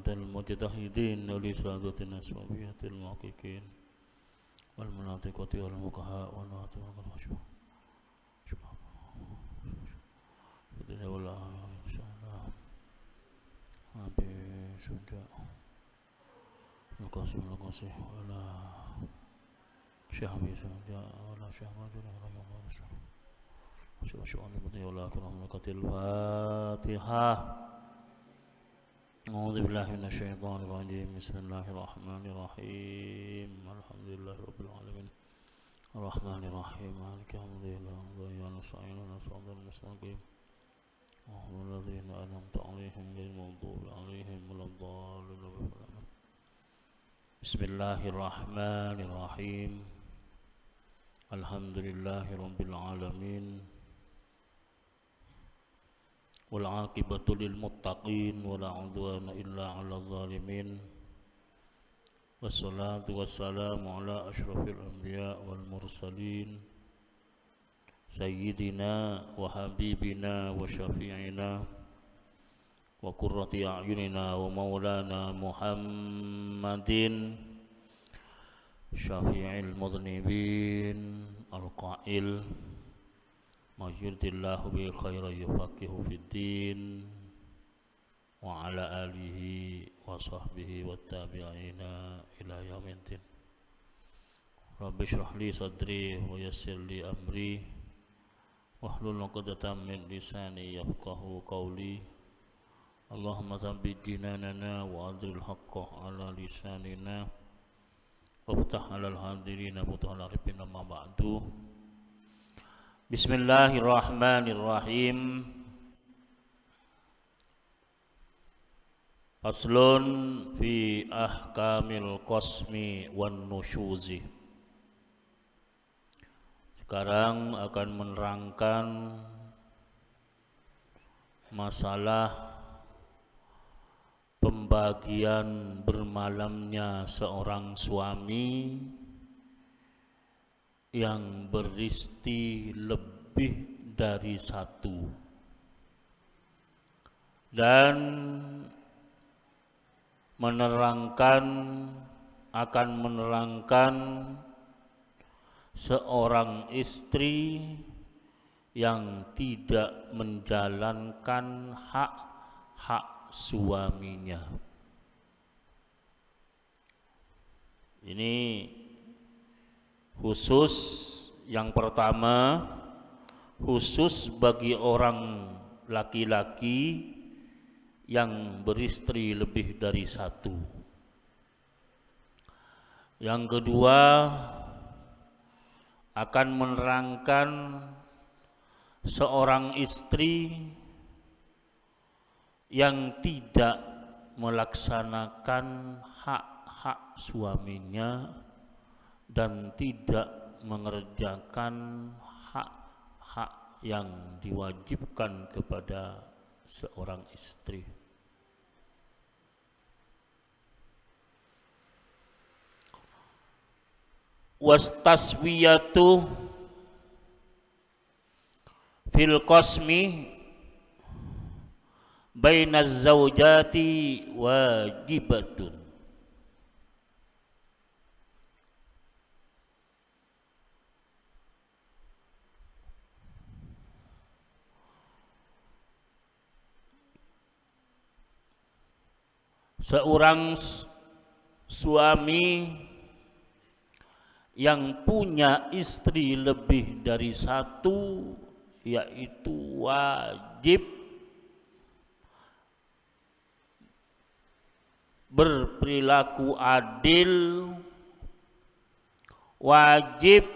عامة المجتهدين ولسادة الأسبابية المحققين والمناطقة والمقهاء والناطق والمشهور الدنيا والآخرة إن شاء الله. Habis sudah makasih wala Syekh Habis sudah wala Syekh Majid wala yang besar. Masya Allah betul Allah rahmatil Fatihah. A'udzu billahi minasyaitonir rajim. Bismillahirrahmanirrahim. Alhamdulillahirabbil alamin. Arrahmanir rahim. Maliki yaumiddin. Iyyaka nasta'inu wa ihdinas mustaqim. Alladzina an'amta 'alaihim ghairil maghdubi 'alaihim waladdallin. Bismillahirrahmanirrahim. Alhamdulillahirabbil alamin. Wal 'aqibatu lil muttaqin wa la 'udwana illa 'alal zalimin. Wassalatu wassalamu ala asyrafil anbiya wal mursalin sayyidina wa habibina wa syafi'ina wa qurrati a'yunina wa maulana Muhammadin syafi'il mudhnibin al-qa'il mayyurdillahu bi khairan yufaqihu fid din wa ala alihi wa sahbihi wa tabi'ina ila yaumiddin. Rabbi shrah li sadri wa yassir li amri wahlul 'uqdatam min lisani yafqahu qawli. Allahumma thabbit jinanana wa adril haqqa ala lisanina waftah 'alal hadirina futuhal arifin amma ba'du. Bismillahirrahmanirrahim. Faslun fi ahkamil qasmi wan nusyuzi. Sekarang akan menerangkan masalah pembagian bermalamnya seorang suami yang beristri lebih dari satu, dan akan menerangkan seorang istri yang tidak menjalankan hak suaminya. Ini khusus, yang pertama khusus bagi orang laki-laki yang beristri lebih dari satu. Yang kedua akan menerangkan seorang istri yang tidak melaksanakan hak-hak suaminya dan tidak mengerjakan hak-hak yang diwajibkan kepada seorang istri. Wastaswiyatu fil qasmi bainaz zawjati wajibatun. Seorang suami yang punya istri lebih dari satu, yaitu wajib berperilaku adil, wajib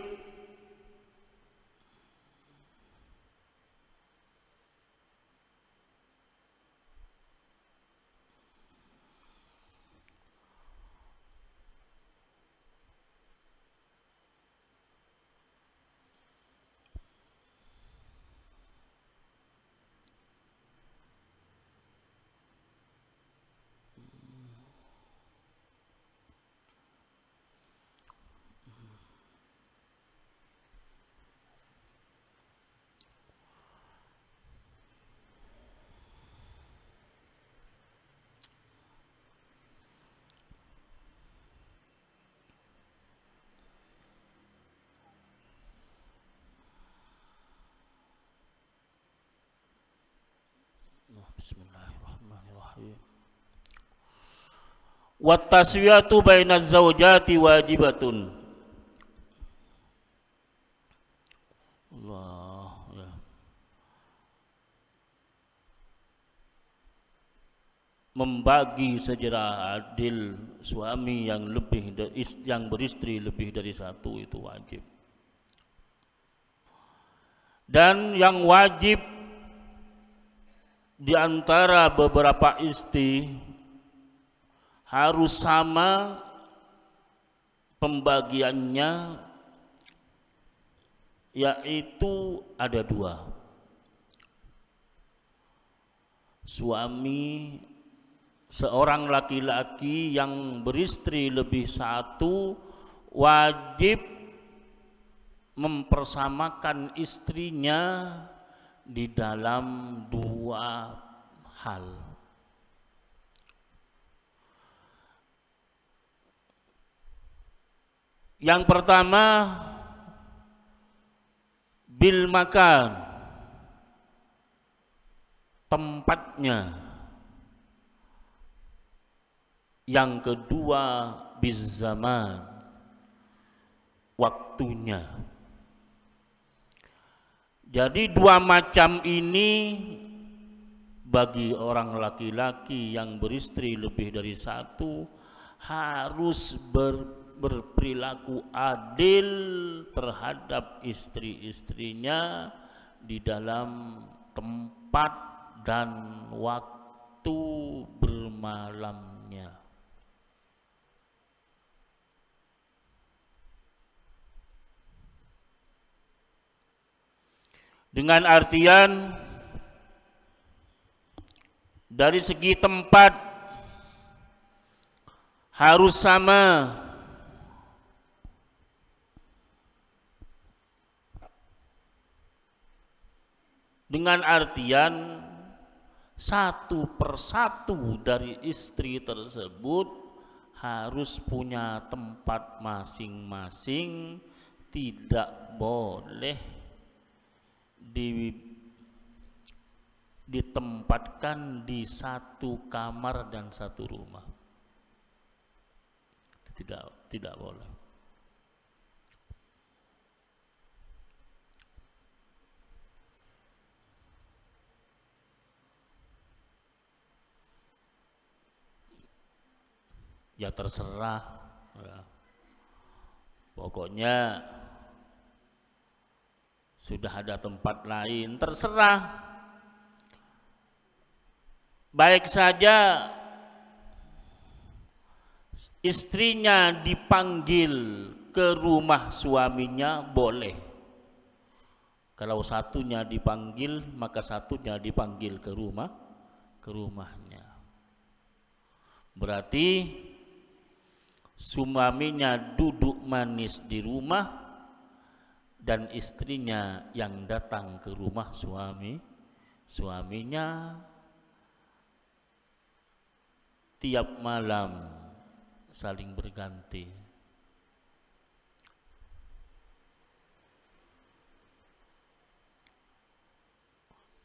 Bismillahirrahmanirrahim. Wat taswiyatu bainaz zawjati wajibatun. Allah ya. Membagi secara adil suami yang beristri lebih dari satu itu wajib. Dan yang wajib di antara beberapa istri harus sama pembagiannya, yaitu ada dua. Suami seorang laki-laki yang beristri lebih satu wajib mempersamakan istrinya di dalam dua hal. Yang pertama, bil makan, tempatnya. Yang kedua, biz zaman, waktunya. Jadi dua macam ini bagi orang laki-laki yang beristri lebih dari satu harus berperilaku adil terhadap istri-istrinya di dalam tempat dan waktu bermalamnya. Dengan artian dari segi tempat harus sama, dengan artian satu persatu dari istri tersebut harus punya tempat masing-masing, tidak boleh ditempatkan di satu kamar dan satu rumah. Tidak boleh. Ya terserah ya. Pokoknya sudah ada tempat lain, terserah. Baik saja istrinya dipanggil ke rumah suaminya boleh. Kalau satunya dipanggil, maka satunya dipanggil ke rumahnya. Berarti suaminya duduk manis di rumah dan istrinya yang datang ke rumah suaminya tiap malam saling berganti.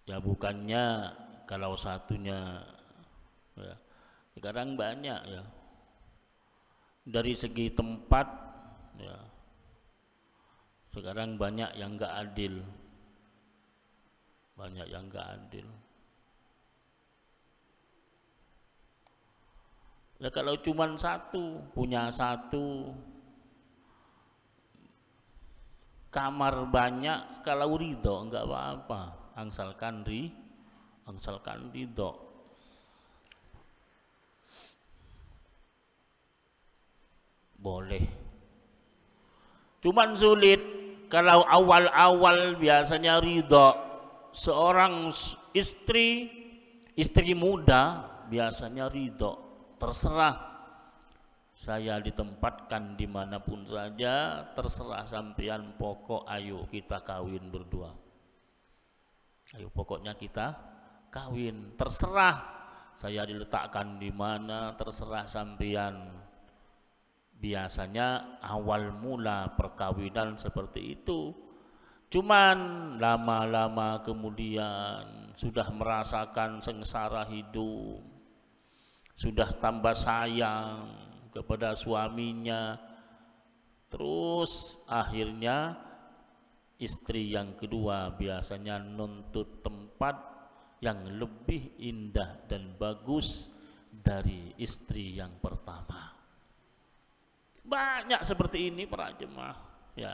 Ya bukannya kalau satunya ya, sekarang banyak ya dari segi tempat ya. Sekarang banyak yang enggak adil. Banyak yang enggak adil. Nah, kalau cuma satu, punya satu kamar banyak, kalau ridho enggak apa-apa, angsalkan ridho. Boleh. Cuman sulit kalau awal-awal biasanya ridho. Seorang istri muda biasanya ridho, terserah saya ditempatkan dimanapun saja, terserah sampean, pokok ayo kita kawin berdua. Ayo pokoknya kita kawin, terserah saya diletakkan di mana, terserah sampean. Biasanya awal mula perkawinan seperti itu. Cuman lama-lama kemudian sudah merasakan sengsara hidup, sudah tambah sayang kepada suaminya, terus akhirnya istri yang kedua biasanya nuntut tempat yang lebih indah dan bagus dari istri yang pertama. Banyak seperti ini para jemaah, ya.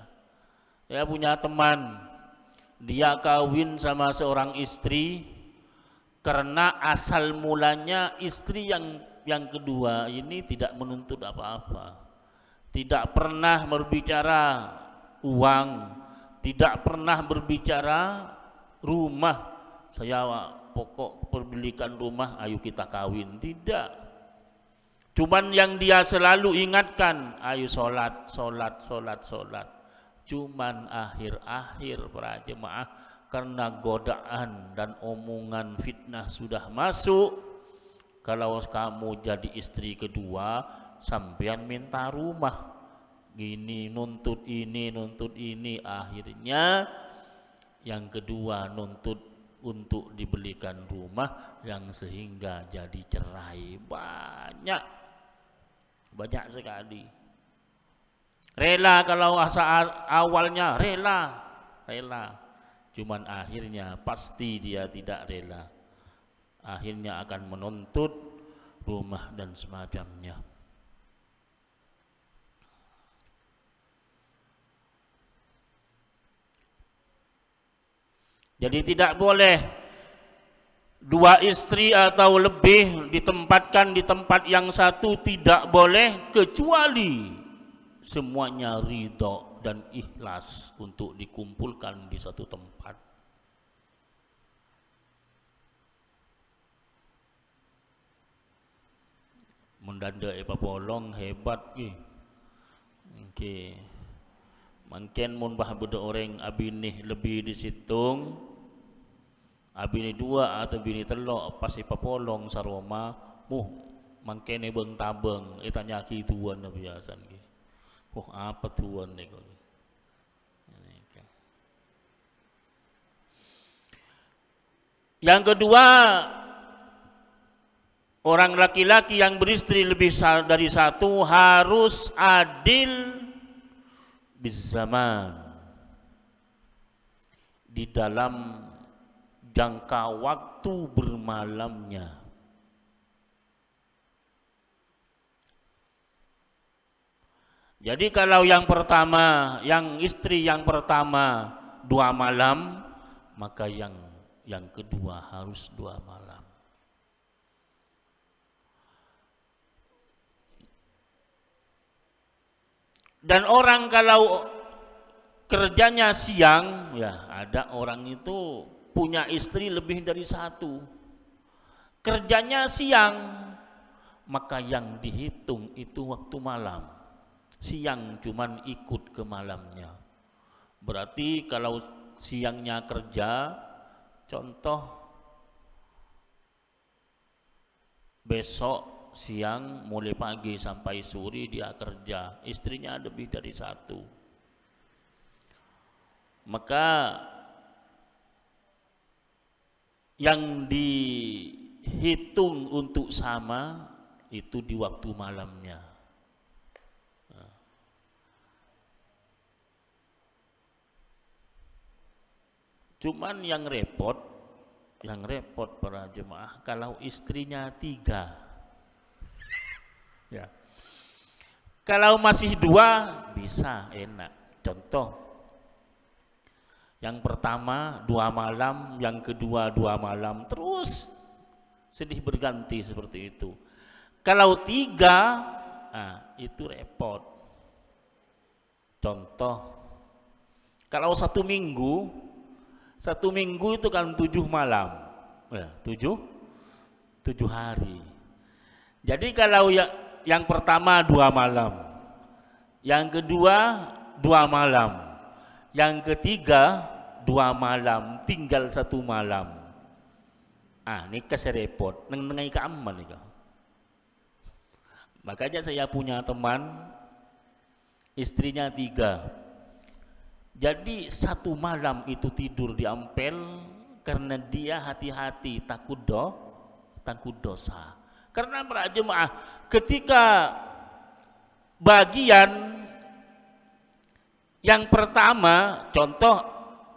Saya punya teman, dia kawin sama seorang istri karena asal mulanya istri yang kedua ini tidak menuntut apa-apa, tidak pernah berbicara uang, tidak pernah berbicara rumah, saya pokok perbelikan rumah, ayo kita kawin, tidak. Cuman yang dia selalu ingatkan, ayo sholat, sholat, sholat, sholat. Cuman akhir-akhir para jemaah karena godaan dan omongan fitnah sudah masuk, kalau kamu jadi istri kedua sampean minta rumah, gini nuntut ini, akhirnya yang kedua nuntut untuk dibelikan rumah yang sehingga jadi cerai. Banyak sekali. Rela kalau awalnya rela, cuman akhirnya pasti dia tidak rela, akhirnya akan menuntut rumah dan semacamnya. Jadi tidak boleh dua istri atau lebih ditempatkan di tempat yang satu, tidak boleh, kecuali semuanya ridho dan ikhlas untuk dikumpulkan di satu tempat. Mendanda polong hebat Oke. Mungkin mun bah beda orang abinih lebih disitung, abini dua atau bini telok pas polong saroma, mungkin beng tabeng, itanya kituan na biasan ki. Apa tuan nih kok? Yang kedua, orang laki-laki yang beristri lebih dari satu harus adil bizaman, di dalam jangka waktu bermalamnya. Jadi kalau yang pertama, yang istri yang pertama 2 malam, maka yang kedua harus 2 malam. Dan orang kalau kerjanya siang, ya ada orang itu punya istri lebih dari 1, kerjanya siang, maka yang dihitung itu waktu malam. Siang cuman ikut ke malamnya. Berarti kalau siangnya kerja, contoh besok siang mulai pagi sampai sore dia kerja, istrinya lebih dari 1, maka yang dihitung untuk sama itu di waktu malamnya. Cuman yang repot para jemaah kalau istrinya 3. Ya. Kalau masih 2 bisa enak. Contoh, yang pertama 2 malam, yang kedua 2 malam, terus sedih berganti seperti itu. Kalau 3, itu repot. Contoh, kalau 1 minggu itu kan 7 malam, ya, 7 hari. Jadi kalau yang pertama 2 malam, yang kedua 2 malam, yang ketiga 2 malam, tinggal 1 malam. Ini keserepot, nengai keaman nih. Makanya saya punya teman, istrinya 3. Jadi satu malam itu tidur di Ampel karena dia hati-hati takut dosa. Karena para jemaah ketika bagian yang pertama, contoh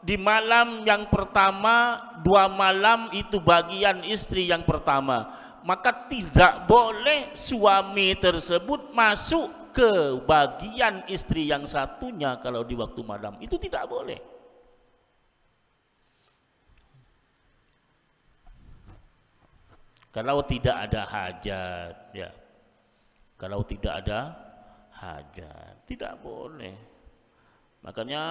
di malam yang pertama 2 malam itu bagian istri yang pertama, maka tidak boleh suami tersebut masuk ke bagian istri yang satunya kalau di waktu malam, itu tidak boleh. Kalau tidak ada hajat, ya. Kalau tidak ada hajat, tidak boleh. Makanya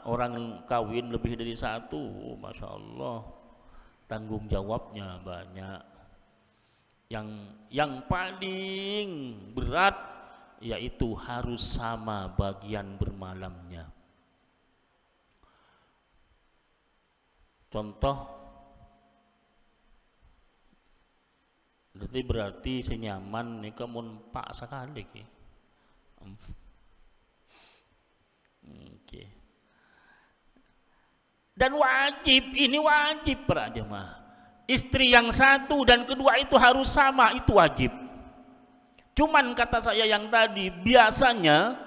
orang kawin lebih dari 1, masya Allah, tanggung jawabnya banyak. Yang paling berat yaitu harus sama bagian bermalamnya. Contoh, berarti senyaman nih kamu pak sekali ki. Oke. Dan wajib, ini wajib para jemaah. Istri yang satu dan kedua itu harus sama, itu wajib. Cuman kata saya yang tadi, biasanya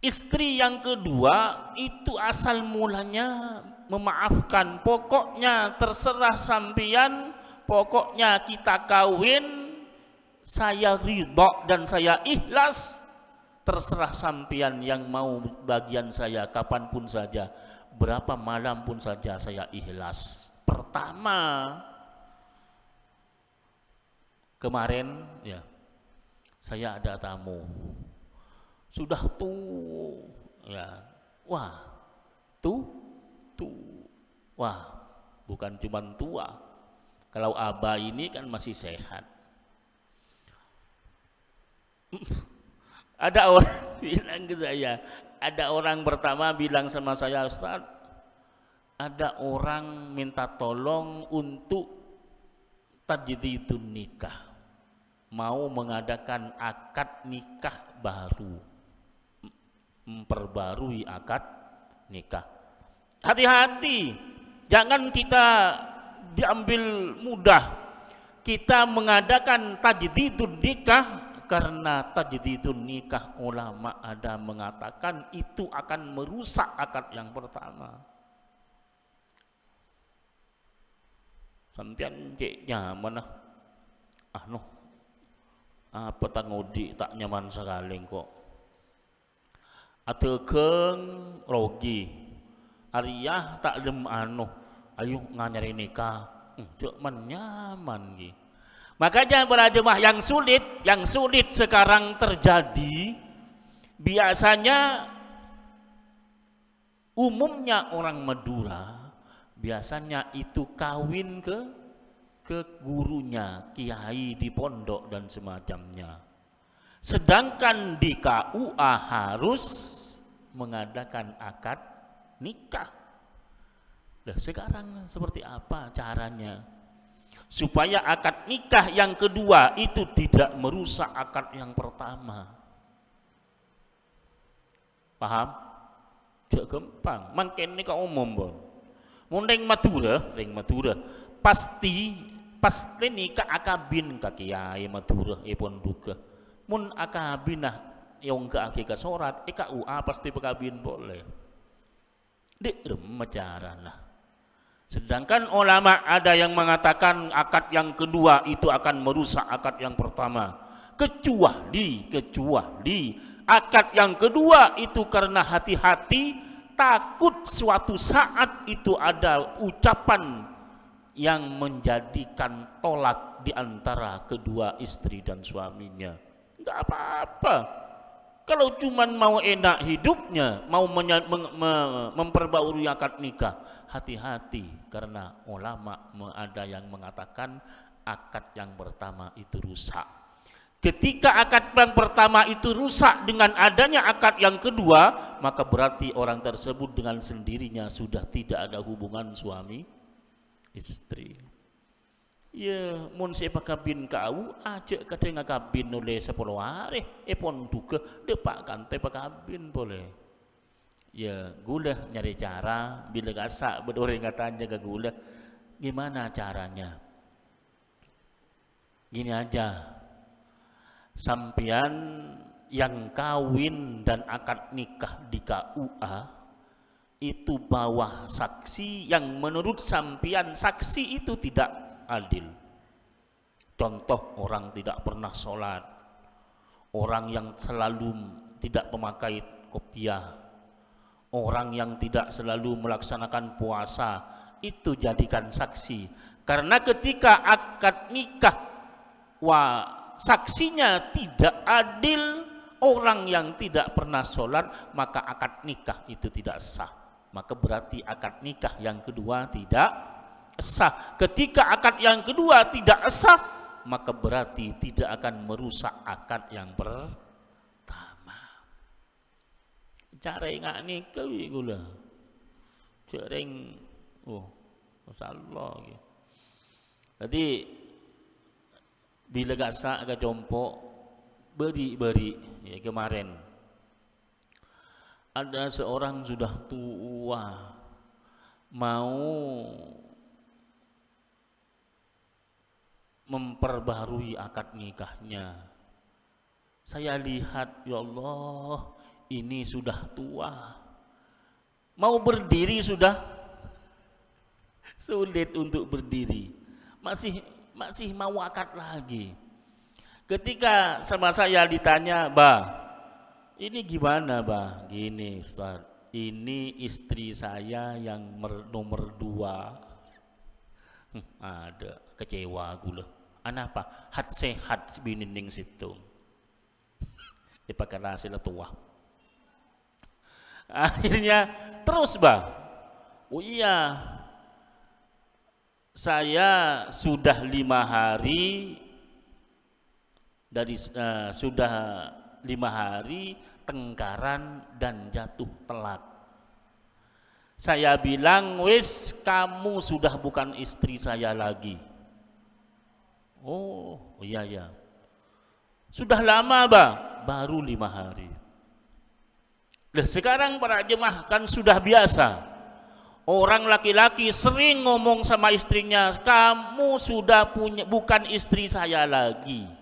istri yang kedua itu asal mulanya memaafkan. Pokoknya terserah sampean, pokoknya kita kawin, saya ridho dan saya ikhlas. Terserah sampean yang mau bagian saya kapanpun saja, berapa malam pun saja saya ikhlas. Pertama, kemarin ya saya ada tamu, sudah ya, wah wah, bukan cuma tua, kalau abah ini kan masih sehat. Ada orang bilang ke saya, ada orang pertama bilang sama saya, Ustaz, ada orang minta tolong untuk tajdidun nikah, mau mengadakan akad nikah baru, memperbarui akad nikah. Hati-hati, jangan kita diambil mudah kita mengadakan tajdidun nikah, karena tajdidun nikah ulama ada mengatakan itu akan merusak akad yang pertama. Sampean cek nyaman apa tangudi tak nyaman sekali kok. Atekeng rogi Ariyah tak dem ayo nganyari nikah, cek man nyaman gitu. Makanya para jemaah yang sulit sekarang terjadi, biasanya umumnya orang Madura biasanya itu kawin ke gurunya, kiai di pondok dan semacamnya. Sedangkan di KUA harus mengadakan akad nikah. Nah, sekarang seperti apa caranya? Supaya akad nikah yang kedua itu tidak merusak akad yang pertama. Paham? Tidak gampang. Mungkin nikah umum bon. Mundeng Madura, pasti nikah akabin kakiai Madura ipon duga. Mun akabinah yang ke akika sorat, KUA pasti pekabin boleh. Dik remajaran lah. Sedangkan ulama ada yang mengatakan akad yang kedua itu akan merusak akad yang pertama. Kecuali akad yang kedua itu karena hati-hati, takut suatu saat itu ada ucapan yang menjadikan tolak di antara kedua istri dan suaminya. Enggak apa-apa. Kalau cuman mau enak hidupnya, mau memperbarui akad nikah, hati-hati, karena ulama ada yang mengatakan akad yang pertama itu rusak. Ketika akad yang pertama itu rusak dengan adanya akad yang kedua, maka berarti orang tersebut dengan sendirinya sudah tidak ada hubungan suami istri. Ya, mun siapa kabin kau aja kadang ngakabin oleh 10 hari, pon duga depak kan tepak kabin boleh. Ya gula nyari cara bila gasak berdoreng katanya ke gula. Gimana caranya? Gini aja. Sampian yang kawin dan akad nikah di KUA itu bawah saksi yang menurut sampian saksi itu tidak adil. Contoh orang tidak pernah sholat, orang yang selalu tidak memakai kopiah, orang yang tidak selalu melaksanakan puasa, itu jadikan saksi. Karena ketika akad nikah saksinya tidak adil, orang yang tidak pernah sholat, maka akad nikah itu tidak sah. Maka berarti akad nikah yang kedua tidak sah. Ketika akad yang kedua tidak sah, maka berarti tidak akan merusak akad yang pertama. Cara ingat nikah gula. Cereng, masalah. Jadi bila gak sah ke jompok beri ya, kemarin ada seorang sudah tua mau memperbarui akad nikahnya. Saya lihat, ya Allah, ini sudah tua, mau berdiri sudah sulit untuk berdiri, masih mau akad lagi. Ketika sama saya ditanya, "Bah, ini gimana, Bah?" Gini, Ustaz, ini istri saya yang nomor 2. Ada kecewa gula. Anapa? Hat sehat binining situ. Dipakai hasil tua. Akhirnya terus, Bah. Oh iya, saya sudah 5 hari sudah 5 hari tengkaran dan jatuh telak. Saya bilang, wis kamu sudah bukan istri saya lagi. Oh iya. Sudah lama, Bah? Baru 5 hari. Lah sekarang para jemaah kan sudah biasa. Orang laki-laki sering ngomong sama istrinya, kamu sudah bukan istri saya lagi.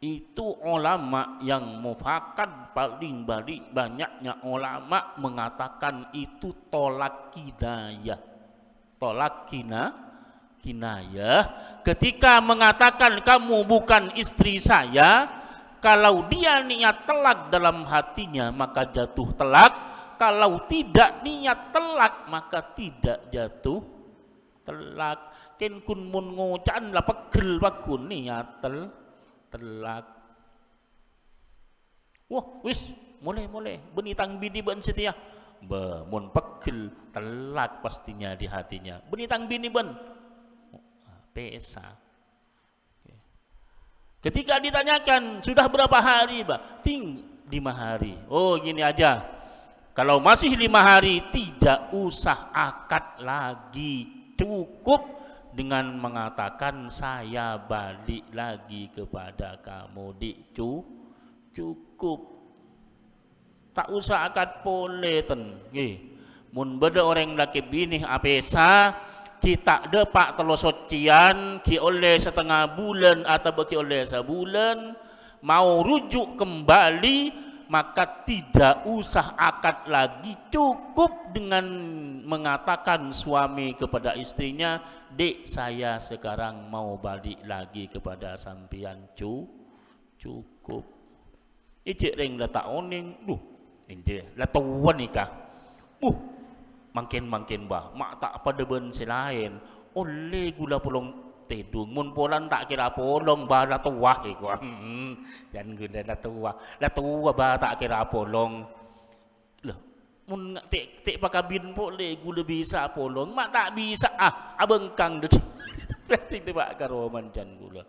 Itu ulama yang mufakat paling banyaknya ulama mengatakan itu tolak kinayah. Tolak kinayah. Ketika mengatakan kamu bukan istri saya, kalau dia niat telak dalam hatinya maka jatuh telak, kalau tidak niat telak maka tidak jatuh telak. Ken kun mun ngocan lah pegel wakun niat telak. Wah, wis mulai benitang bini ben setia. Mun pegel telak pastinya di hatinya. Benitang bini ben pesa. Ketika ditanyakan sudah berapa hari, Pak? 5 hari. Oh gini aja, kalau masih 5 hari tidak usah akad lagi, cukup dengan mengatakan saya balik lagi kepada kamu, cukup. Tak usah akad poleten. Mun beda orang laki bini apesa, kita depak telosocian ki oleh setengah bulan atau bagi oleh sebulan, mau rujuk kembali maka tidak usah akad lagi, cukup dengan mengatakan suami kepada istrinya, dek saya sekarang mau balik lagi kepada sampian, cukup. Ijek ring letak oning, ini lah tua nikah, makin Bah, mak tak pada ben selain, oleh gula polong tedung, mun polan tak kira polong bah la tua iku. Jangan gula la tua bah tak kira polong. Lah, mun tek pakabin boleh gula bisa polong, mak tak bisa abengkang dek. Berarti tebak karoman jan gula.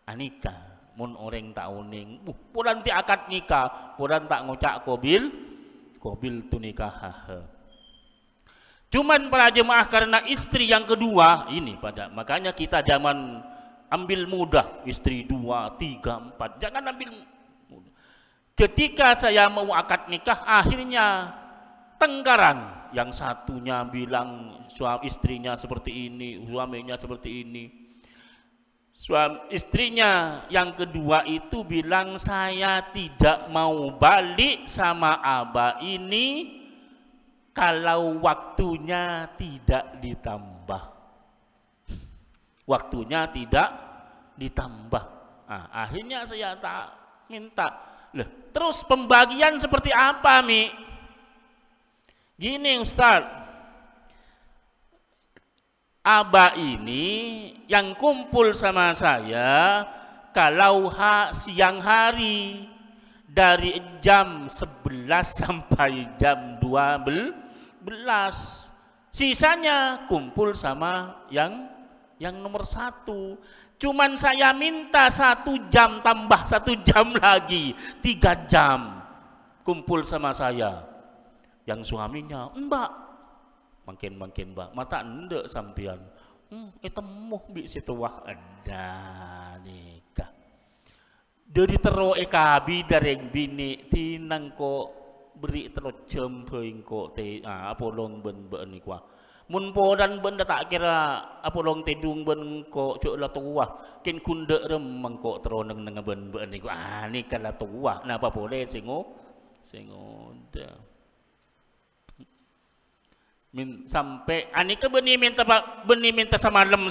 Anika, mun orang tak uning, polan ti akad nikah, polan tak ngocak kobil tu nikah. Cuman para jemaah karena istri yang kedua ini makanya kita zaman ambil mudah, istri 2, 3, 4, jangan ambil mudah. Ketika saya mau akad nikah, akhirnya tengkaran. Yang satunya bilang istrinya seperti ini, suaminya seperti ini. Istrinya yang kedua itu bilang, saya tidak mau balik sama abah ini kalau waktunya tidak ditambah. Waktunya tidak ditambah. Nah, akhirnya saya tak minta. Loh, terus pembagian seperti apa, Mi? Gini Ustaz, abah ini yang kumpul sama saya kalau siang hari dari jam 11 sampai jam 12, sisanya kumpul sama yang nomor 1. Cuman saya minta 1 jam tambah 1 jam lagi, 3 jam kumpul sama saya. Yang suaminya, mbak, makin mbak, mata ndek sampian. Temuh bi situ wah ada nikah. Dari tero ekabi dari bini tinang ko beri terus jempeing ko te apolong ben ni kwa. Mun podan ben tak kira apolong tedung ben ko cok la tuah. Ken kunde rem mangko teroneng nang ben ni kwa. Ni kan la tuah. Napa boleh singo dah. Sampai anika benih minta semalam.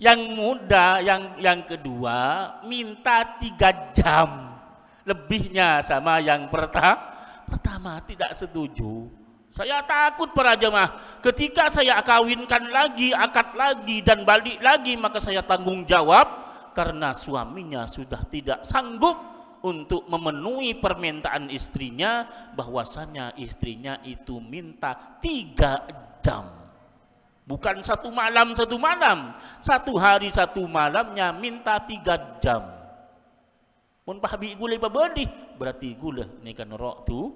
Yang muda yang kedua minta 3 jam lebihnya sama yang pertama tidak setuju. Saya takut para jemaah, ketika saya kawinkan lagi, akad lagi dan balik lagi, maka saya tanggung jawab karena suaminya sudah tidak sanggup untuk memenuhi permintaan istrinya, bahwasannya istrinya itu minta 3 jam, bukan 1 malam 1 malam, 1 hari 1 malamnya minta 3 jam. Mun pahabi gule pabedi berarti gule ni kan rok tu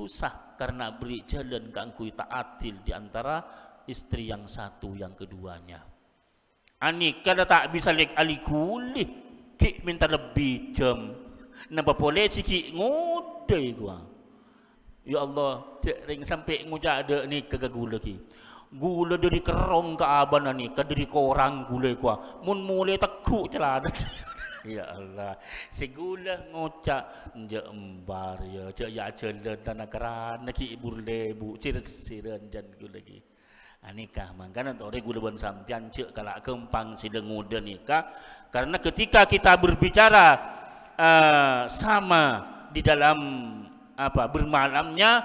sah karena beri jalan kangkui tak adil di antara istri yang satu yang keduanya. Ani kada tak bisa lek ali gule ki minta lebih jam. Napa boleh sikit ngode gua. Ya Allah, cek ring sampai ngujak ada ni kegagula ki. Gula dari kerong ke abana ni, ke dari korang gula gua. Mun mulai takut celana. Ya Allah, segula ngocak nje embar ya, cek ya celen dan akaran ki burle bu siren jan gula ki. Anikah mangkana ore gula ban sampian cek kalak kempang sideng ngude nikah, karena ketika kita berbicara sama di dalam bermalamnya,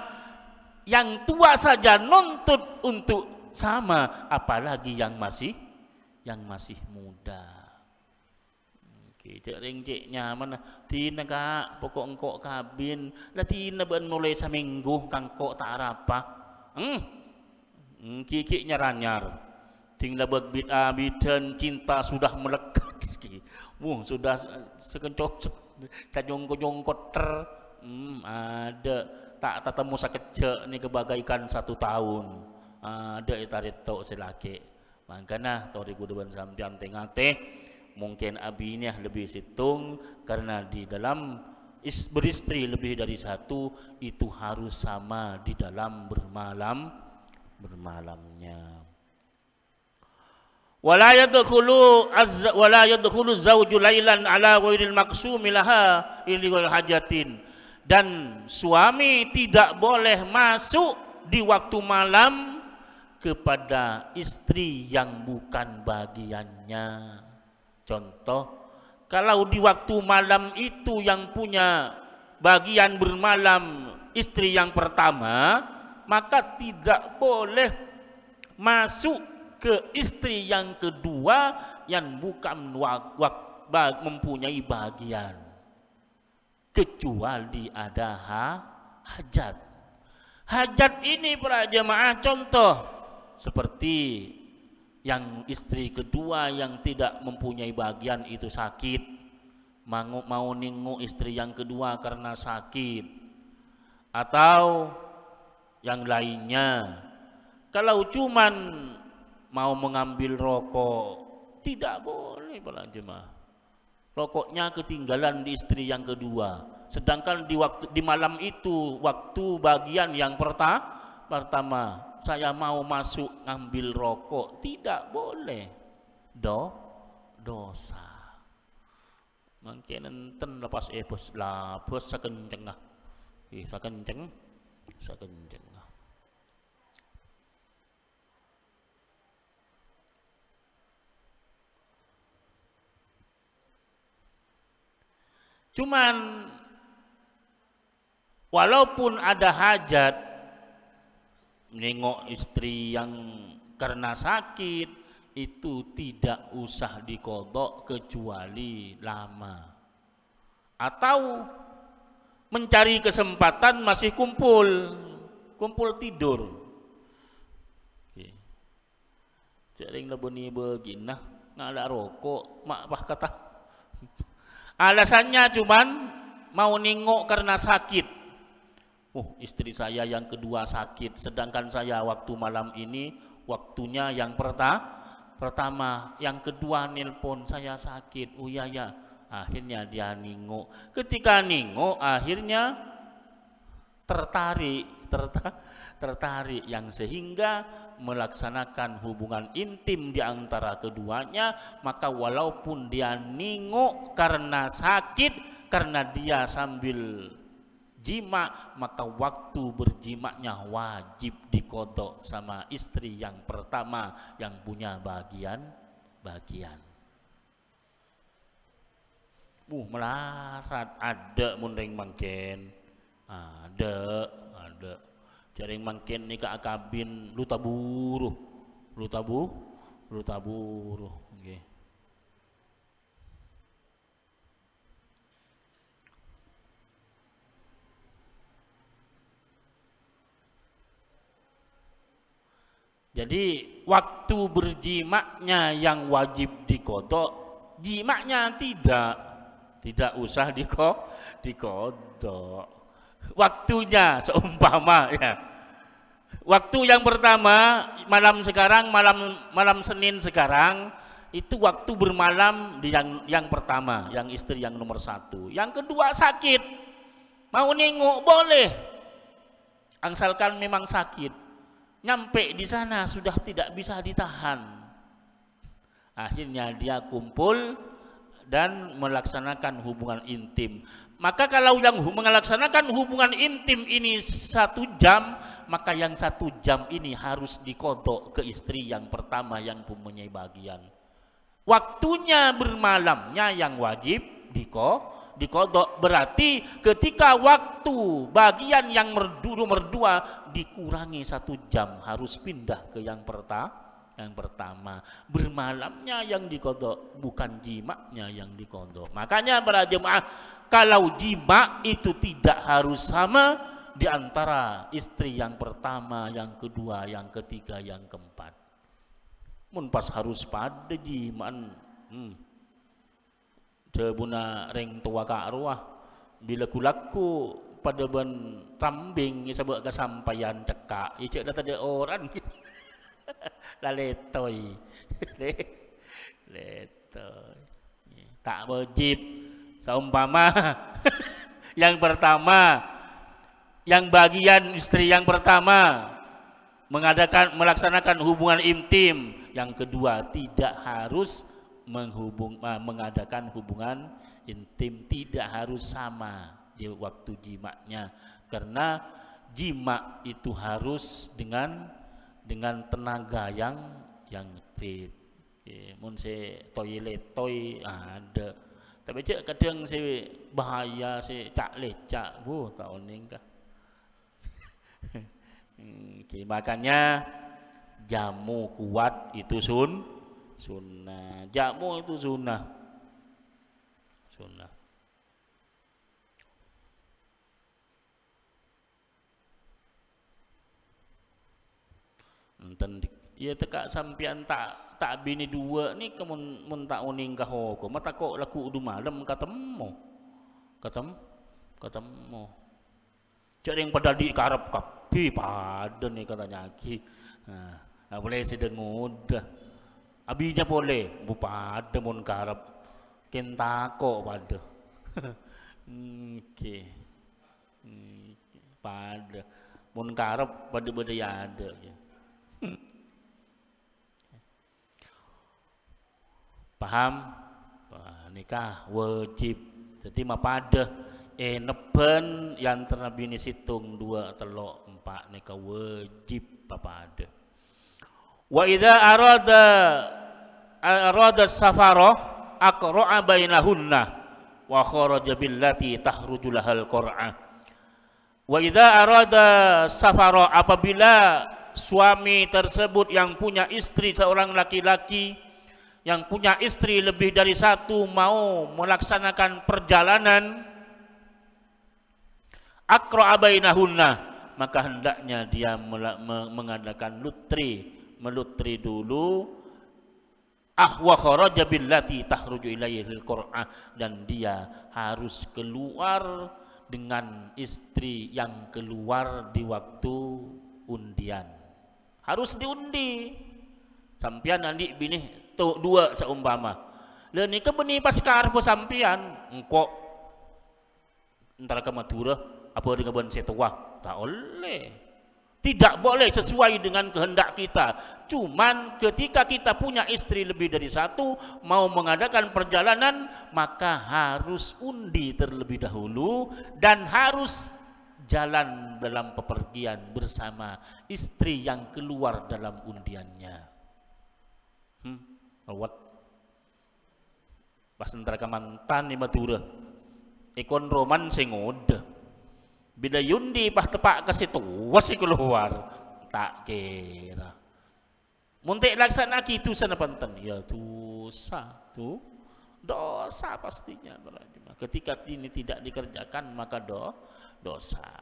yang tua saja nuntut untuk sama, apalagi yang masih muda. Kita ringciknya mana tina kak pokok engkok kabin lah tina ben mulai seminggu kangkok tak apa kikiknya ranyar tinggal berbit abidan cinta sudah melekat sudah sekencok sajongko-jongko ada tak ketemu sakecek ni kebagaikan 1 tahun ada itarit tok selaki makanya tori gudeban sampian tengate mungkin abinya lebih situng karena di dalam beristri lebih dari 1 itu harus sama di dalam bermalamnya. Wala yadkhulu zawju lailan ala ghairil maqsumi laha li ghairi hajatin, dan suami tidak boleh masuk di waktu malam kepada istri yang bukan bagiannya. Contoh, kalau di waktu malam itu yang punya bagian bermalam istri yang pertama, maka tidak boleh masuk ke istri yang kedua yang bukan mempunyai bagian, kecuali ada hajat. Hajat ini para jemaah contoh seperti yang istri kedua yang tidak mempunyai bagian itu sakit, mau ningu istri yang kedua karena sakit, atau yang lainnya. Kalau cuman mau mengambil rokok tidak boleh para jemaah. rokoknya ketinggalan di istri yang kedua, sedangkan di malam itu waktu bagian yang pertama saya mau masuk ngambil rokok, tidak boleh, dosa. Mungkin enten lepas bos sakenceng ah, sakenceng. Cuman walaupun ada hajat nengok istri yang karena sakit, itu tidak usah dikodok kecuali lama. Atau mencari kesempatan masih kumpul tidur. Jaring lebeni begina nggak ada rokok, mak bah kata. Alasannya cuman mau nengok karena sakit. Istri saya yang kedua sakit, sedangkan saya waktu malam ini waktunya yang pertama, yang kedua nelpon saya sakit. Oh ya, akhirnya dia nengok. Ketika nengok akhirnya tertarik yang sehingga melaksanakan hubungan intim di antara keduanya, maka walaupun dia nengok karena sakit, karena dia sambil jima, maka waktu berjimaknya wajib dikodok sama istri yang pertama yang punya bagian. Melarat ada munring mangken, ada jaring mangken nikah akabin lu taburuh, okay. Jadi waktu berjimaknya yang wajib dikodok, jimaknya tidak usah dikodok. Waktunya seumpama ya, waktu yang pertama malam Senin sekarang itu waktu bermalam di yang pertama, yang istri yang nomor 1. Yang kedua sakit, mau nengok boleh, asalkan memang sakit. Nyampe di sana sudah tidak bisa ditahan, akhirnya dia kumpul dan melaksanakan hubungan intim. Maka kalau yang melaksanakan hubungan intim ini 1 jam, maka yang 1 jam ini harus dikodok ke istri yang pertama yang mempunyai bagian. Waktunya bermalamnya yang wajib dikodok. Berarti ketika waktu bagian yang nomor 2 dikurangi 1 jam, harus pindah ke yang pertama. Bermalamnya yang dikodok, bukan jimaknya yang dikodok. Makanya para jemaah, kalau jima itu tidak harus sama di antara istri yang pertama, yang kedua, yang ketiga, yang keempat. Mun pas harus pada jiman, cebuna reng tua karuah bila kulaku pada ben rambing sebab kesampaian cekak icek dah tadi orang laletoy tak wajib. Seumpama yang pertama, yang bagian istri yang pertama melaksanakan hubungan intim, yang kedua tidak harus mengadakan hubungan intim, tidak harus sama di waktu jimaknya, karena jimak itu harus dengan tenaga yang fit. Mun se toilet ada, tapi cek kadang se bahaya se cak lecak tahun ini kah. Makanya jamu kuat itu sunnah, jamu itu sunnah. Enten ya teka sampian tak bini 2 ni kemun tak uning kahoko mata kok laku udu malam ketemu cak yang pada di karep kapi pada nih katanya ki. Nah, boleh sedang mudah abinya boleh bu pada mun karep kentako pada. Oke. Pada mun karep pada ya ada ya. Paham? Nikah wajib. Jadi mapada neben yang ternabi ni situng 2 3 4 nikah wajib papada. Wa idza arada safara aqra'a bainahunna wa kharaja billati tahruju lahal qur'ah. Wa idza arada safara, apabila suami tersebut yang punya istri seorang laki-laki, yang punya istri lebih dari satu, mau melaksanakan perjalanan, aqra'a bainahunna, maka hendaknya dia mengadakan melutri dulu, wa kharaja billati tahruju ilaihil qur'ah, dan dia harus keluar dengan istri yang keluar di waktu undian. Harus diundi. Sampian nanti bini tu 2 seumpama. Lah ni ke beni paskar po sampian engko antara ke Madura apa dengan ben setua. Tak oleh. Tidak boleh sesuai dengan kehendak kita. Cuman ketika kita punya istri lebih dari satu, mau mengadakan perjalanan, maka harus undi terlebih dahulu dan harus jalan dalam pepergian bersama istri yang keluar dalam undiannya. Awat pas antara ke mantan di Madura ikon roman singod. Bila yundi pas tepak ke situ, wasi keluar. Tak kira. Muntik laksana gitu sana panten. Ya dosa tu. Dosa pastinya. Ketika ini tidak dikerjakan maka dosa.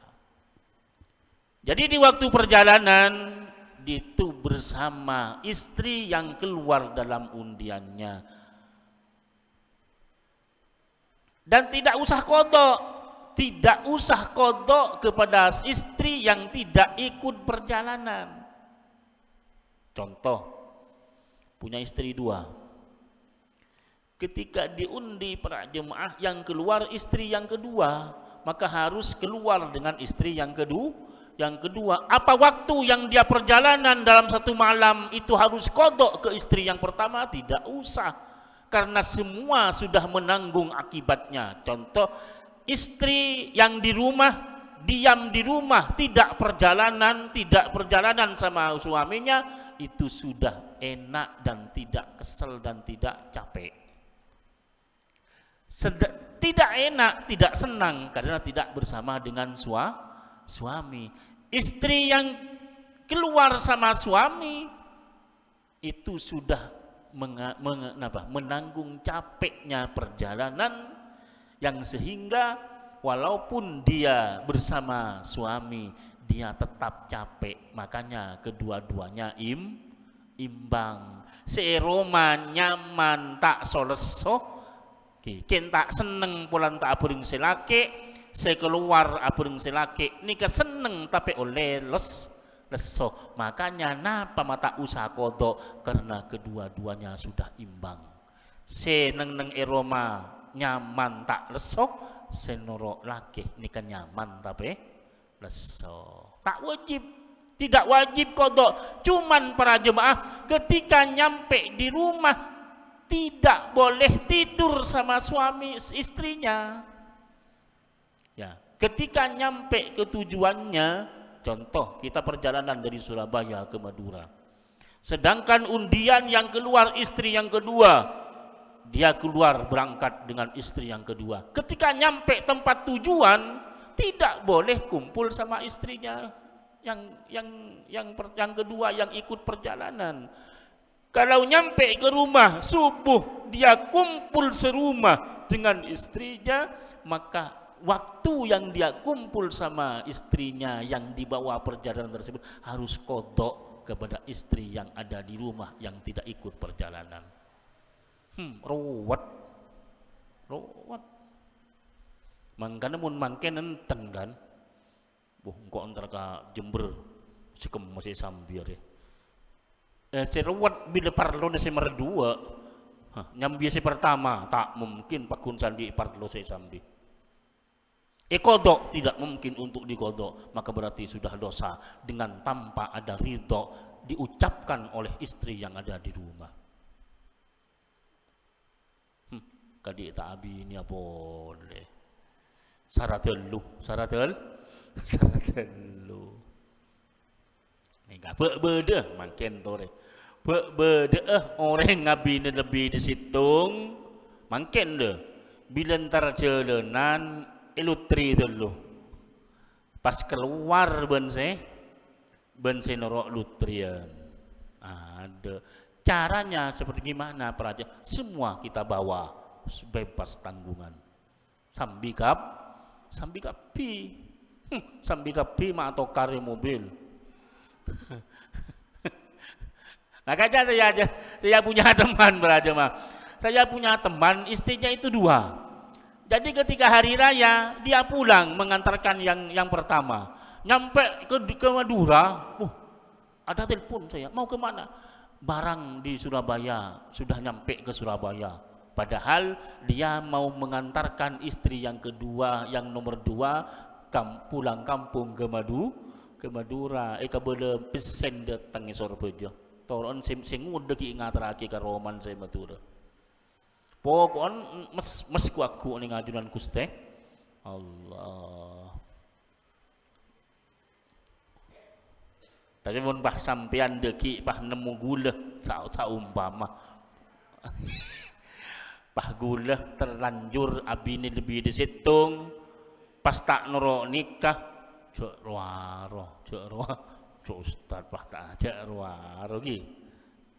Jadi di waktu perjalanan itu bersama istri yang keluar dalam undiannya. Dan tidak usah kodok. Tidak usah kodok kepada istri yang tidak ikut perjalanan. Contoh, punya istri 2. Ketika diundi para jemaah yang keluar istri yang kedua, maka harus keluar dengan istri yang kedua. Apa waktu yang dia perjalanan dalam satu malam itu harus kodok ke istri yang pertama? Tidak usah, karena semua sudah menanggung akibatnya. Contoh, istri yang di rumah, diam di rumah, tidak perjalanan sama suaminya, itu sudah enak dan tidak kesel dan tidak capek. Tidak enak, tidak senang karena tidak bersama dengan suami. Istri yang keluar sama suami itu sudah menanggung capeknya perjalanan, yang sehingga walaupun dia bersama suami dia tetap capek. Makanya kedua-duanya imbang. Seeroma nyaman tak soleso, ken tak seneng pulang tak abring selake, saya keluar abring selake ni keseneng tapi oleh leso. Makanya napa mata usaha kodok, karena kedua-duanya sudah imbang. Seneng eroma nyaman tak lesok, senoro laki ni kan nyaman tapi lesok. Tak wajib, tidak wajib kodok. Cuman para jemaah ketika nyampe di rumah tidak boleh tidur sama suami istrinya. Ya, ketika nyampe ke tujuannya, contoh kita perjalanan dari Surabaya ke Madura. Sedangkan undian yang keluar istri yang kedua, dia keluar berangkat dengan istri yang kedua. Ketika nyampe tempat tujuan, tidak boleh kumpul sama istrinya yang kedua yang ikut perjalanan. Kalau nyampe ke rumah subuh dia kumpul serumah dengan istrinya, maka waktu yang dia kumpul sama istrinya yang dibawa perjalanan tersebut harus kodok kepada istri yang ada di rumah yang tidak ikut perjalanan. Ruwet. Mangkana mun mangke nenten kan. Engko antara ka Jember sikem masih sambiar ya. Seruwet bila parlo na si merdua. Nyambi si pertama tak mungkin pakun sandi parlo saya sambi. Kodok tidak mungkin untuk dikodok, maka berarti sudah dosa dengan tanpa ada ridho diucapkan oleh istri yang ada di rumah. Kadik tak abi ini apa boleh. Syarat telu. Ni gak beda makin tore. Beda orang ngabi ni lebih disitung makin deh. Bila ntar jalanan ilutri dulu. Pas keluar bense norok lutrian. Ada caranya seperti gimana peraja? Semua kita bawa bebas tanggungan. Sambi kapi mak atau kari mobil. Makanya saya punya teman peraja mah. Saya punya teman istrinya itu 2. Jadi ketika hari raya dia pulang mengantarkan yang pertama, nyampe ke Madura, ada telepon saya, mau kemana? Barang di Surabaya, sudah nyampe ke Surabaya. Padahal dia mau mengantarkan istri yang kedua, yang nomor 2, pulang kampung ke Madura. Kabele pesen datang isor bejo. Toron sing udah ingat lagi ke roman saya Madura. Pokon mes ku aku ning ngajunan Gusti Allah. Tapi mun bah sampean deki bah nemu gula saumpama. Bah gula terlanjur abine lebih disitung pas tak noro nikah cek roaro Ustaz bah tak ajak roaro ki.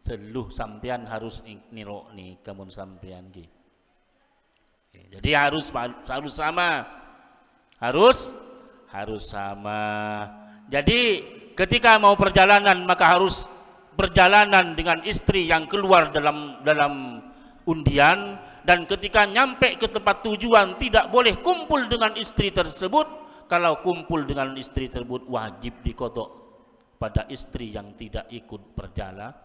Seluh sampean harus nirok nih kamu sampean ki. Jadi harus sama. Harus sama. Jadi ketika mau perjalanan maka harus perjalanan dengan istri yang keluar dalam undian, dan ketika nyampe ke tempat tujuan tidak boleh kumpul dengan istri tersebut. Kalau kumpul dengan istri tersebut wajib dikodok pada istri yang tidak ikut perjalanan.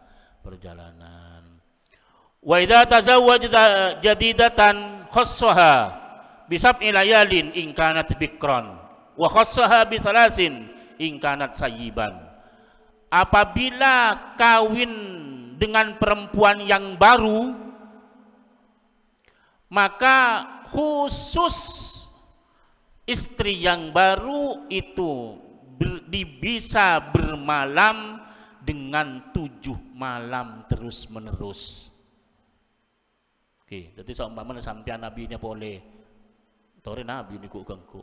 Wa idza tazawwajta jadidatan khassaha bi sab'i layalin in kanat bikran wa khassaha bi salasin in kanat sayyiban. Apabila kawin dengan perempuan yang baru, maka khusus istri yang baru itu bisa bermalam dengan 7 malam terus menerus. Oke, jadi seumpama sampean nabinya boleh. Tore nabi niku gangku.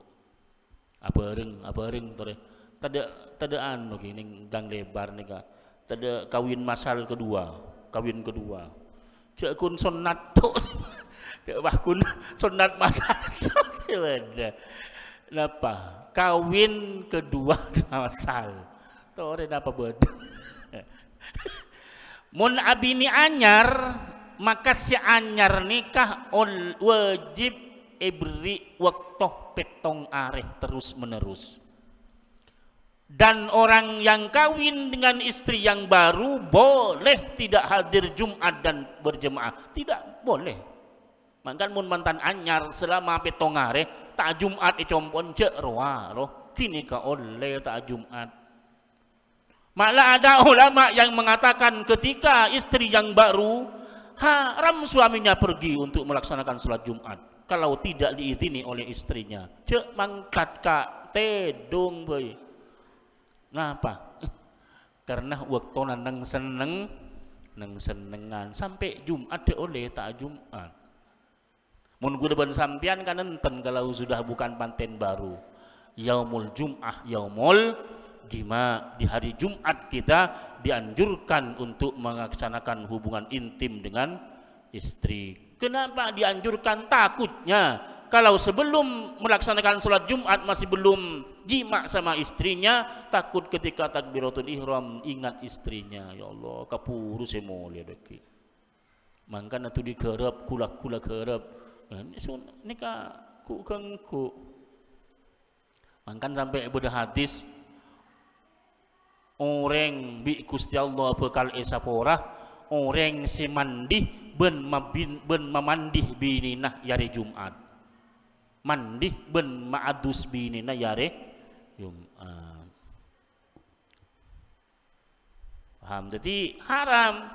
Abareng tore. Tada anu gini gang lebar nika. Tada kawin masal kedua. Cek kun sunat tos. Dek bahkun sunat masal tos. Napa? Kawin kedua masal. Tore napa beda? Mun abini anyar, maka si anyar nikah wajib ibri waktu petong areh terus menerus. Dan orang yang kawin dengan istri yang baru boleh tidak hadir Jumat dan berjemaah, tidak boleh. Maka mun mantan anyar selama petong areh tak Jumat icompon cek roh kini ka oleh tak Jumat. Malah ada ulama yang mengatakan ketika istri yang baru haram suaminya pergi untuk melaksanakan sholat Jumat kalau tidak diizini oleh istrinya. Cek mangkat kak tedung boy. Ngapa? Karena waktu nang senengan sampai Jumat oleh tak Jumat. Mun gudeban sampean kan enten kalau sudah bukan panten baru. Yaumul Jum'ah, yaumul jima, di hari Jumat kita dianjurkan untuk melaksanakan hubungan intim dengan istri. Kenapa dianjurkan? Takutnya kalau sebelum melaksanakan sholat Jumat masih belum jima sama istrinya, takut ketika takbiratul ihram ingat istrinya. Ya Allah, kapuru semua deki. Mangkan atuh dikerep kula kerep. Nika ku kengku. Mangkan sampai bedah hadis orang bi Gusti Allah bekal esapora, orang si mandi ben mamandih bininah yare Jumat. Mandih ben maadus bininah yare Jumat. Paham? Jadi haram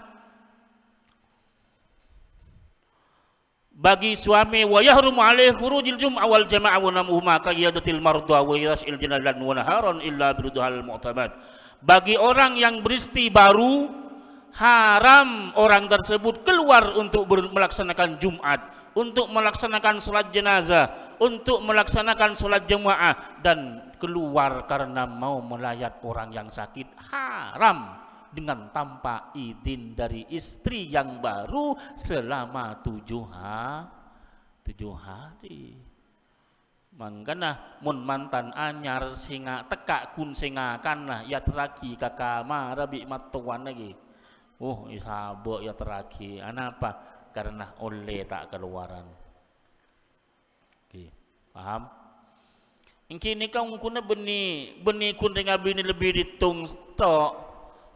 bagi suami wa yahrumu alaihi khurujil jum'ah wal jama'ah wa namuhuma qiyadatil marda wa yasil jinalan wa naharan illa biridhal mu'tamad. Bagi orang yang beristi baru haram orang tersebut keluar untuk melaksanakan Jumat, untuk melaksanakan sholat jenazah, untuk melaksanakan sholat jemaah, dan keluar karena mau melayat orang yang sakit haram dengan tanpa izin dari istri yang baru selama 7 hari. Mangkana mun mantan anyar singa teka kun singa kana ya teraki kakama rabi matuan lagi. Isabok ya teraki. Kenapa? Karena oleh tak keluaran. Paham? Ingkini kau kuna beni kun dengan bini lebih ditung stok.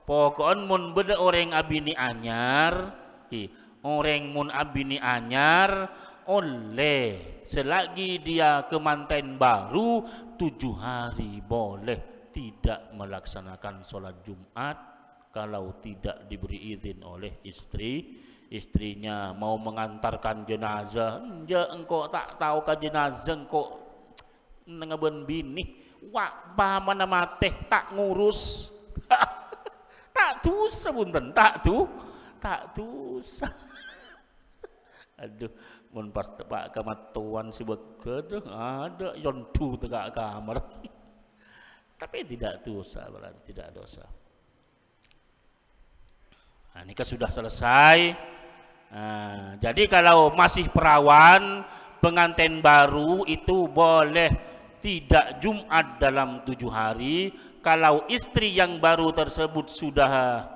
Pokoknya mun beda orang abini anyar, orang mun abini anyar oleh selagi dia kemanten baru 7 hari boleh tidak melaksanakan sholat Jumat kalau tidak diberi izin oleh istrinya. Mau mengantarkan jenazah, engkau tak tahu ke jenazah engkau ngeben bini, wak mana mate tak ngurus. Tak dosa punten, tak dosa. Aduh, mun pas tepak kamatuan si bekeduh ada yontu tegak kamar. Tapi tidak dosa, berarti tidak dosa. Nah, nikah sudah selesai. Nah, jadi kalau masih perawan, pengantin baru itu boleh tidak Jumat dalam 7 hari. Kalau istri yang baru tersebut sudah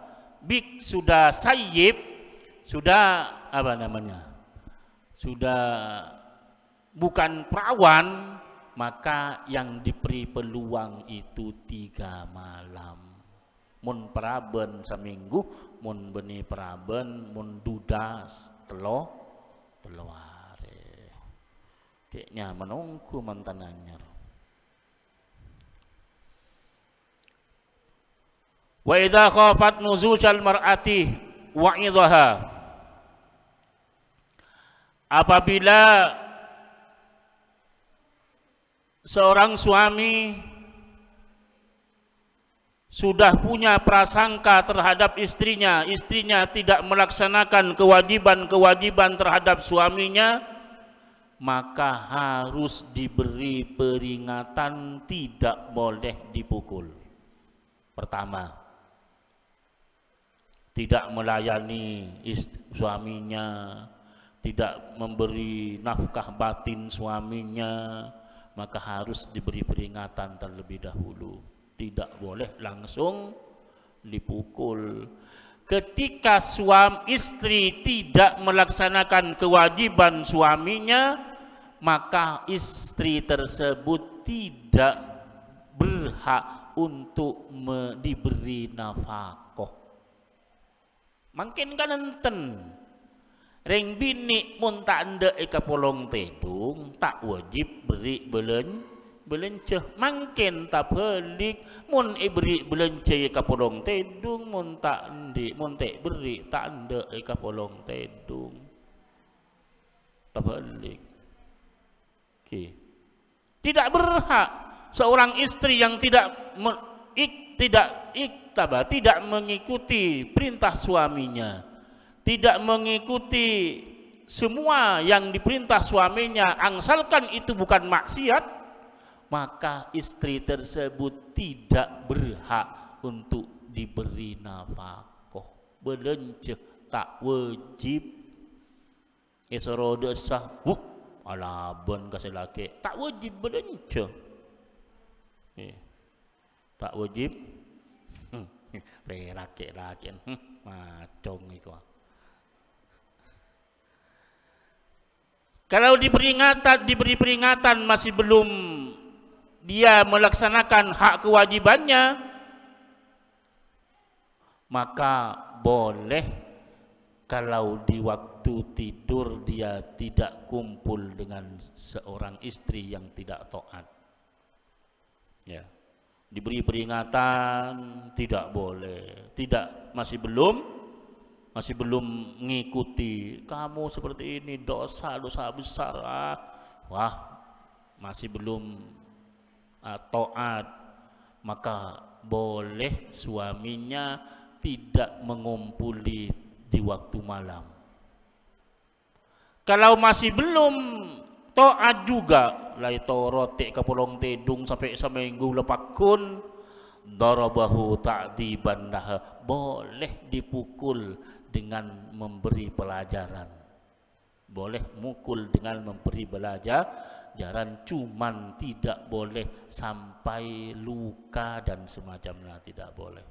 sayyib, sudah apa namanya, sudah bukan perawan, maka yang diberi peluang itu 3 malam. Mun peraben seminggu, mun beni peraben, mun dudas telo hari. Kayaknya menunggu mantan anyar. Wa idza khafat nuzujal mar'ati wa'idhaha, apabila seorang suami sudah punya prasangka terhadap istrinya tidak melaksanakan kewajiban terhadap suaminya, maka harus diberi peringatan, tidak boleh dipukul. Pertama, tidak melayani suaminya, tidak memberi nafkah batin suaminya, maka harus diberi peringatan terlebih dahulu. Tidak boleh langsung dipukul. Ketika suami istri tidak melaksanakan kewajiban suaminya, maka istri tersebut tidak berhak untuk diberi nafkah. Mungkin kan enten reng bini mun tak ndek eka polong tedung tak wajib beri belenceh. Mungkin tak pelik mun beri belenceh eka polong tedung, mun tak ndek mun tak beri tak ndek eka polong tedung. Tak pelik. Tidak berhak seorang istri yang tidak mengikuti perintah suaminya, tidak mengikuti semua yang diperintah suaminya, asalkan itu bukan maksiat, maka istri tersebut tidak berhak untuk diberi nafkah. Belenceh tak wajib. Esoro desah, alaban kasih laki tak wajib belenceh. Tak wajib. Laki-laki macong itu. Kalau diberi peringatan masih belum dia melaksanakan hak kewajibannya, maka boleh kalau di waktu waktu tidur dia tidak kumpul dengan seorang istri yang tidak taat. Ya. Diberi peringatan tidak boleh, tidak, masih belum mengikuti. Kamu seperti ini dosa besar. Wah, masih belum taat, maka boleh suaminya tidak mengumpuli di waktu malam. Kalau masih belum taat juga, lai torotik ke polong tedung sampai seminggu lepakun, darabahu ta'diban lah, boleh dipukul dengan memberi pelajaran. Boleh mukul dengan memberi pelajaran, cuman tidak boleh sampai luka dan semacamnya, tidak boleh.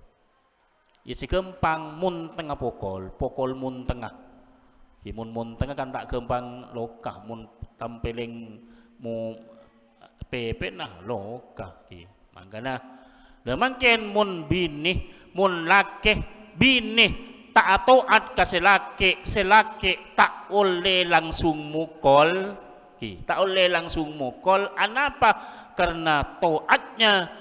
Isi gempang mun tengah pokol mun tengah. Mun tengah kan tak gempang lokah, mun tampeling mu pepe nah lokah ki. Mangkana mangken mun laki bini tak taat ka selaki tak oleh langsung mukol ki. Tak oleh langsung mukol. Anapa? Karena taatnya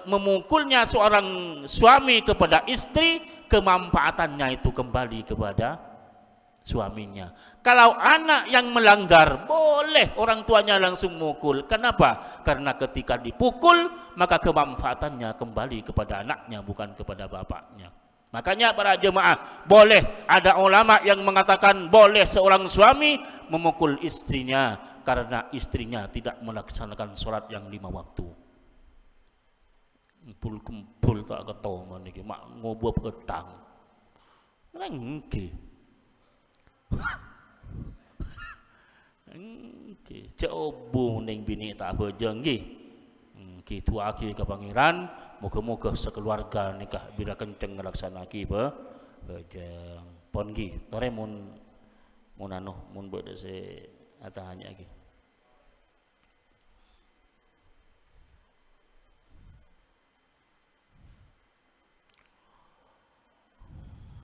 memukulnya seorang suami kepada istri, kemanfaatannya itu kembali kepada suaminya. Kalau anak yang melanggar, boleh orang tuanya langsung mukul. Kenapa? Karena ketika dipukul, maka kemanfaatannya kembali kepada anaknya, bukan kepada bapaknya. Makanya para jemaah, boleh, ada ulama yang mengatakan boleh seorang suami memukul istrinya karena istrinya tidak melaksanakan sholat yang 5 waktu. Kumpul tak ketemu niki mak ngobuh petang. Nggih. Nggih, coba ning bini tak bejo nggih. Kitu aki ke pangeran, moga-moga sekeluarga nikah bila kenceng nglaksanaki bejeng. Pon nggih, tore mun anu mun bede se atahanya nggih.